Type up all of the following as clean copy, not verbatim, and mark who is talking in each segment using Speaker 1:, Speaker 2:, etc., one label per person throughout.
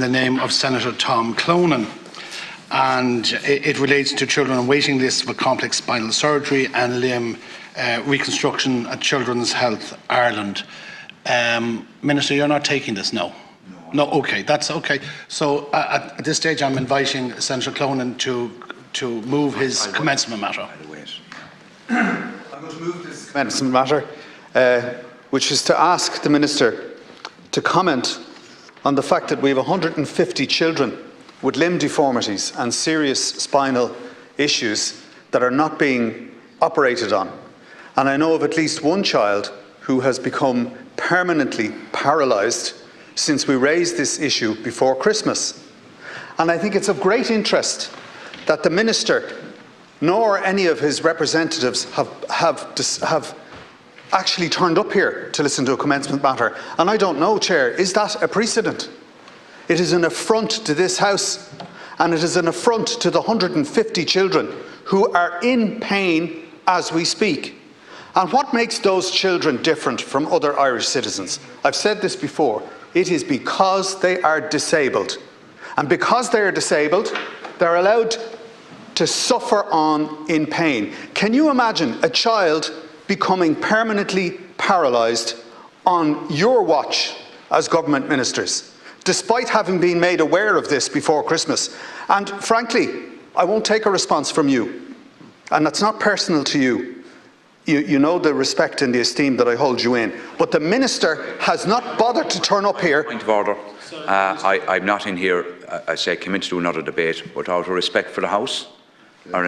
Speaker 1: the name of Senator Tom Clonan. And it relates to children on waiting lists for complex spinal surgery and limb reconstruction at Children's Health Ireland. Minister, you're not taking this, no? No, okay, that's okay. So at this stage, I'm inviting Senator Clonan to move his commencement matter.
Speaker 2: I'm going to move this commencement matter, which is to ask the Minister to comment on the fact that we have 150 children with limb deformities and serious spinal issues that are not being operated on. And I know of at least one child who has become permanently paralysed since we raised this issue before Christmas. And I think it's of great interest that the Minister nor any of his representatives have actually turned up here to listen to a commencement matter. And I don't know, Chair, is that a precedent? It is an affront to this House, and it is an affront to the 150 children who are in pain as we speak. And what makes those children different from other Irish citizens? I've said this before. It is because they are disabled. And because they are disabled, they're allowed to suffer on in pain. Can you imagine a child becoming permanently paralysed on your watch as government ministers, despite having been made aware of this before Christmas? And frankly, I won't take a response from you. And that's not personal to you. You know the respect and the esteem that I hold you in. But the Minister has not bothered to turn up here.
Speaker 3: Point of order. I'm not in here, I say, come in to do another debate, but out of respect for the House. I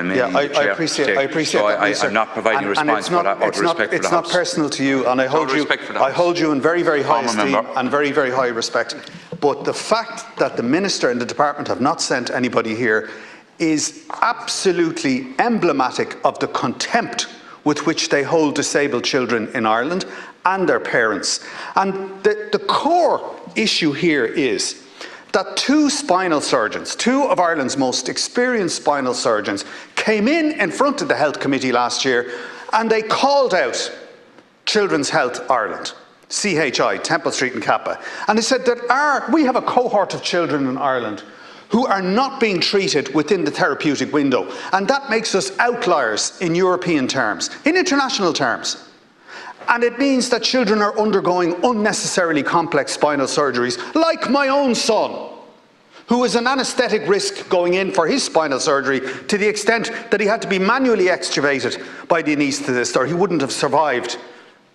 Speaker 2: appreciate that, Minister.
Speaker 3: I'm not providing a response, but out of respect for the House.
Speaker 2: It's not personal to you, and I hold you in very, very high esteem and very, very high respect. But the fact that the Minister and the Department have not sent anybody here is absolutely emblematic of the contempt with which they hold disabled children in Ireland and their parents. And the core issue here is that two spinal surgeons, two of Ireland's most experienced spinal surgeons, came in front of the Health Committee last year and they called out Children's Health Ireland, CHI, Temple Street and Kappa. And they said that we have a cohort of children in Ireland who are not being treated within the therapeutic window. And that makes us outliers in European terms, in international terms. And it means that children are undergoing unnecessarily complex spinal surgeries, like my own son, who is an anaesthetic risk going in for his spinal surgery to the extent that he had to be manually extubated by the anaesthetist or he wouldn't have survived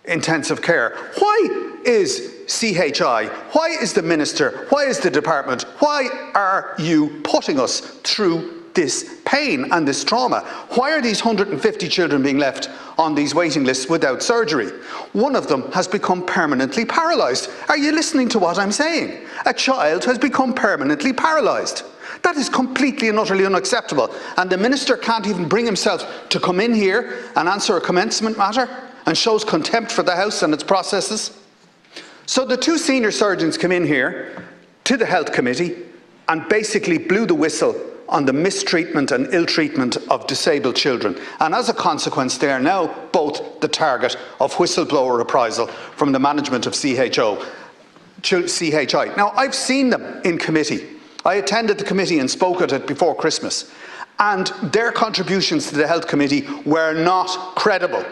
Speaker 2: intensive care. Why is CHI, why is the Minister, why is the Department, why are you putting us through this pain and this trauma? Why are these 150 children being left on these waiting lists without surgery? One of them has become permanently paralysed. Are you listening to what I'm saying? A child has become permanently paralysed. That is completely and utterly unacceptable. And the Minister can't even bring himself to come in here and answer a commencement matter and shows contempt for the House and its processes. So the two senior surgeons came in here to the Health Committee and basically blew the whistle on the mistreatment and ill-treatment of disabled children. And as a consequence, they are now both the target of whistleblower reprisal from the management of CHI. Now, I've seen them in committee. I attended the committee and spoke at it before Christmas. And their contributions to the Health Committee were not credible.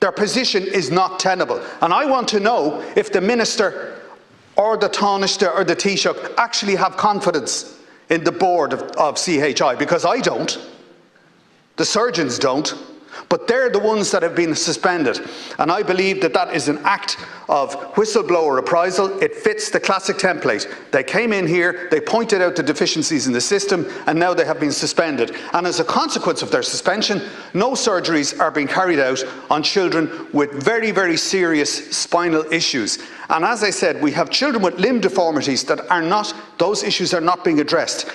Speaker 2: Their position is not tenable. And I want to know if the Minister or the Taoiseach or the Taoiseach actually have confidence in the board of CHI, because I don't. The surgeons don't. But they're the ones that have been suspended. And I believe that that is an act of whistleblower reprisal. It fits the classic template. They came in here, they pointed out the deficiencies in the system, and now they have been suspended. And as a consequence of their suspension, no surgeries are being carried out on children with very, very serious spinal issues. And as I said, we have children with limb deformities that are not, those issues are not being addressed.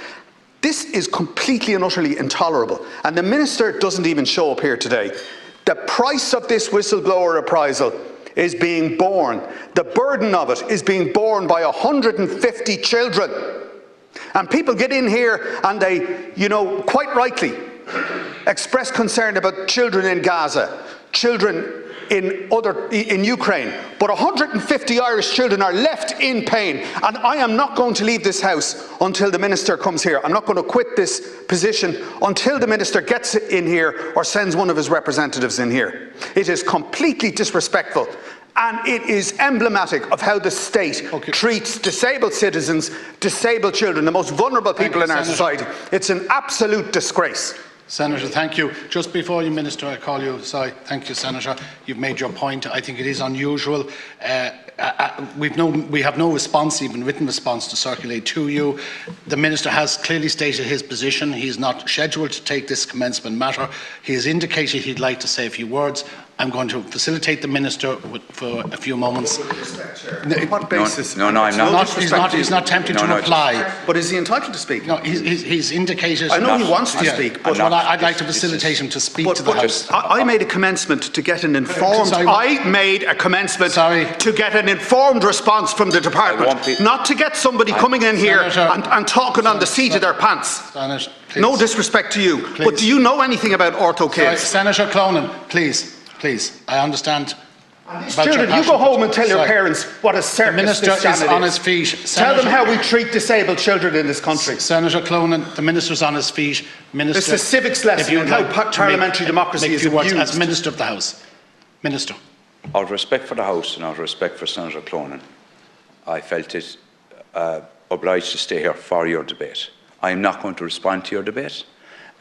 Speaker 2: This is completely and utterly intolerable, and the Minister doesn't even show up here today. The price of this whistleblower reprisal is being borne. The burden of it is being borne by 150 children. And people get in here and they, quite rightly express concern about children in Gaza, children in Ukraine, but 150 Irish children are left in pain, and I am not going to leave this House until the Minister comes here. I'm not going to quit this position until the Minister gets in here or sends one of his representatives in here. It is completely disrespectful, and it is emblematic of how the state treats disabled citizens, disabled children, the most vulnerable people in our society. It's an absolute disgrace.
Speaker 1: Senator, thank you. Just before you, Minister, I call you. Sorry. Thank you, Senator. You've made your point. I think it is unusual. We have no response, even written response, to circulate to you. The Minister has clearly stated his position. He is not scheduled to take this commencement matter. He has indicated he'd like to say a few words. I'm going to facilitate the Minister for a few moments.
Speaker 2: On what basis?
Speaker 3: No, I'm not.
Speaker 1: He's not tempted to reply.
Speaker 2: But is he entitled to speak?
Speaker 1: No, he's indicated.
Speaker 2: I know he wants to speak, but
Speaker 1: I'd like to facilitate him to speak to the House.
Speaker 2: I made a commencement to get an informed. I made a commencement to get an informed response from the department, not to get somebody coming in here and talking on the seat of their pants.
Speaker 1: Senator,
Speaker 2: no disrespect to you, but do you know anything about Ortho Kids?
Speaker 1: Senator Clonan, please. I understand.
Speaker 2: Children, you go home and tell your parents what a circus
Speaker 1: the Minister
Speaker 2: this
Speaker 1: is on his feet.
Speaker 2: Tell them how we treat disabled children in this country.
Speaker 1: Senator Clonan, the Minister's on his feet. Minister,
Speaker 2: it's a civics lesson on how parliamentary democracy is abused.
Speaker 1: As Minister of the House. Minister.
Speaker 3: Out of respect for the House and out of respect for Senator Clonan, I felt it obliged to stay here for your debate. I am not going to respond to your debate.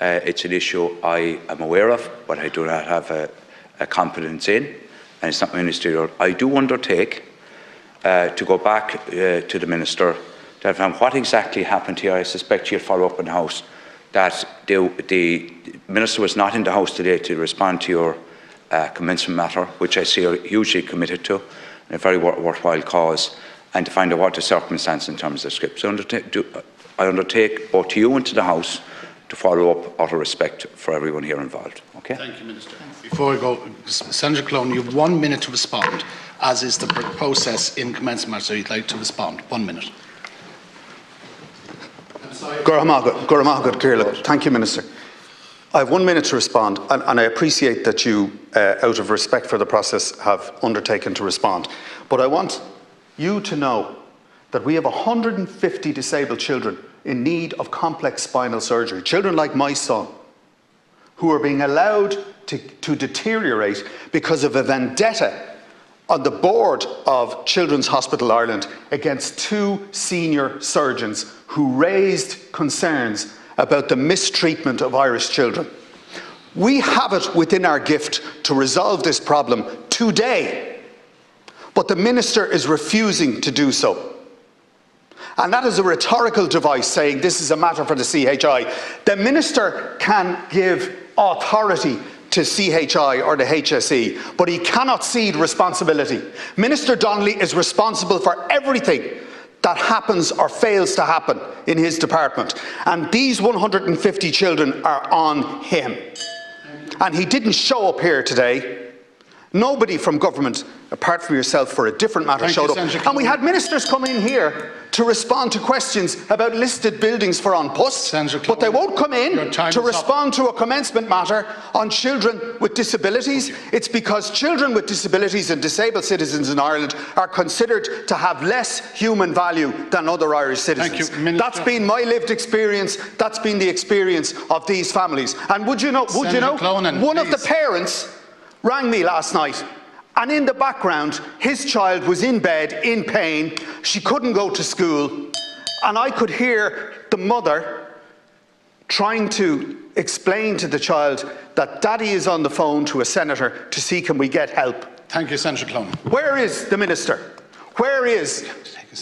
Speaker 3: It's an issue I am aware of, but I do not have a competence in, and it's not ministerial. I do undertake to go back to the Minister to find what exactly happened here. I suspect she'll follow up in the House that the Minister was not in the House today to respond to your commencement matter, which I see are hugely committed to, and a very worthwhile cause, and to find out what the circumstance in terms of the script. So I undertake both to you and to the House to follow up out of respect for everyone here involved. Okay?
Speaker 1: Thank you, Minister. Before we go, Senator Clonan, you have 1 minute to respond, as is the process in commencement matter. So you'd like to respond. 1 minute.
Speaker 2: Thank you, Minister. I have 1 minute to respond, and I appreciate that you, out of respect for the process, have undertaken to respond. But I want you to know that we have 150 disabled children in need of complex spinal surgery, children like my son, who are being allowed to deteriorate because of a vendetta on the board of Children's Hospital Ireland against 2 senior surgeons who raised concerns about the mistreatment of Irish children. We have it within our gift to resolve this problem today, but the Minister is refusing to do so. And that is a rhetorical device saying this is a matter for the CHI. The Minister can give authority to CHI or the HSE, but he cannot cede responsibility. Minister Donnelly is responsible for everything that happens or fails to happen in his department. And these 150 children are on him. And he didn't show up here today. Nobody from government, apart from yourself for a different matter, showed up. And we had ministers come in here to respond to questions about listed buildings for An Post, but they won't come in to respond to a commencement matter on children with disabilities. It's because children with disabilities and disabled citizens in Ireland are considered to have less human value than other Irish citizens. That's been my lived experience. That's been the experience of these families. And would you know, one of the parents rang me last night, and in the background his child was in bed in pain. She couldn't go to school, and I could hear the mother trying to explain to the child that daddy is on the phone to a senator to see can we get help.
Speaker 1: Thank you, Senator Clonan.
Speaker 2: Where is the Minister? Where is?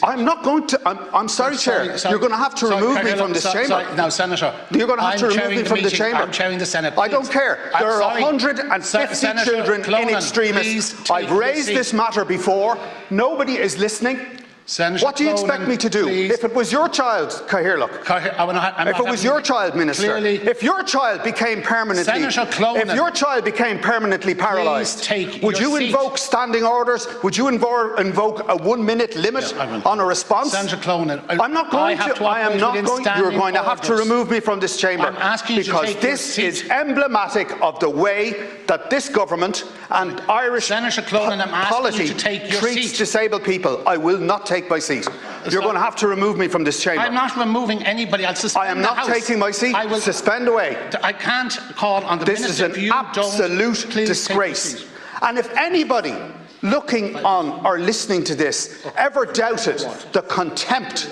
Speaker 2: I'm not going to. I'm sorry, Chair. You're going to have to remove me from this chamber.
Speaker 1: Now, Senator,
Speaker 2: you're going to have to remove me from the chamber.
Speaker 1: I'm chairing the Senate.
Speaker 2: I don't care. There are 150 children in extremis. I've raised this matter before. Nobody is listening.
Speaker 1: Senator
Speaker 2: What do you expect
Speaker 1: Clonan,
Speaker 2: me to do?
Speaker 1: please.
Speaker 2: If it was your child, if it was your child, Minister, if your child became permanently,
Speaker 1: Senator Clonan,
Speaker 2: if your child became permanently paralysed, would you invoke standing orders? Would you invoke a 1 minute limit on a response?
Speaker 1: Senator Clonan,
Speaker 2: I'm not going to. I am not going. You're going to have to remove me from this chamber.
Speaker 1: I'm asking you
Speaker 2: because
Speaker 1: to take
Speaker 2: this
Speaker 1: your
Speaker 2: is
Speaker 1: seat.
Speaker 2: emblematic of the way that this government and Irish
Speaker 1: Senator Clonan, I'm asking
Speaker 2: polity
Speaker 1: you to take your
Speaker 2: treats
Speaker 1: seat.
Speaker 2: disabled people. I will not take my seat. You're going to have to remove me from this chamber.
Speaker 1: I'm not removing anybody. I'll suspend
Speaker 2: I am
Speaker 1: the
Speaker 2: not
Speaker 1: House.
Speaker 2: taking my seat.
Speaker 1: I will
Speaker 2: Suspend away.
Speaker 1: I can't call on the
Speaker 2: This
Speaker 1: Minister
Speaker 2: is
Speaker 1: if
Speaker 2: an
Speaker 1: you
Speaker 2: absolute
Speaker 1: don't. Please
Speaker 2: disgrace.
Speaker 1: take your seat.
Speaker 2: And if anybody looking on or listening to this ever doubted the contempt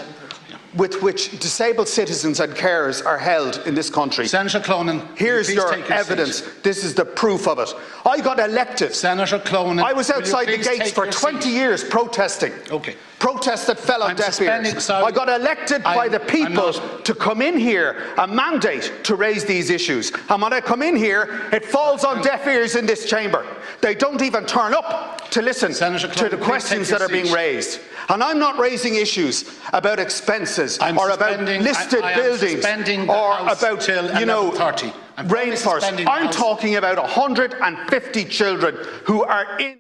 Speaker 2: with which disabled citizens and carers are held in this country,
Speaker 1: Senator Clonan,
Speaker 2: here's
Speaker 1: please
Speaker 2: your
Speaker 1: take your
Speaker 2: evidence.
Speaker 1: seat.
Speaker 2: This is the proof of it. I got elected.
Speaker 1: Senator Clonan,
Speaker 2: I was outside the gates for 20 years protesting.
Speaker 1: Okay.
Speaker 2: Protests that fell on deaf ears. I got elected by the people to come in here, a mandate to raise these issues. And when I come in here, it falls on deaf ears in this chamber. They don't even turn up to listen to the questions that are being raised. And I'm not raising issues about expenses or about listed buildings or about, you know, rainforests. I'm talking about 150 children who are in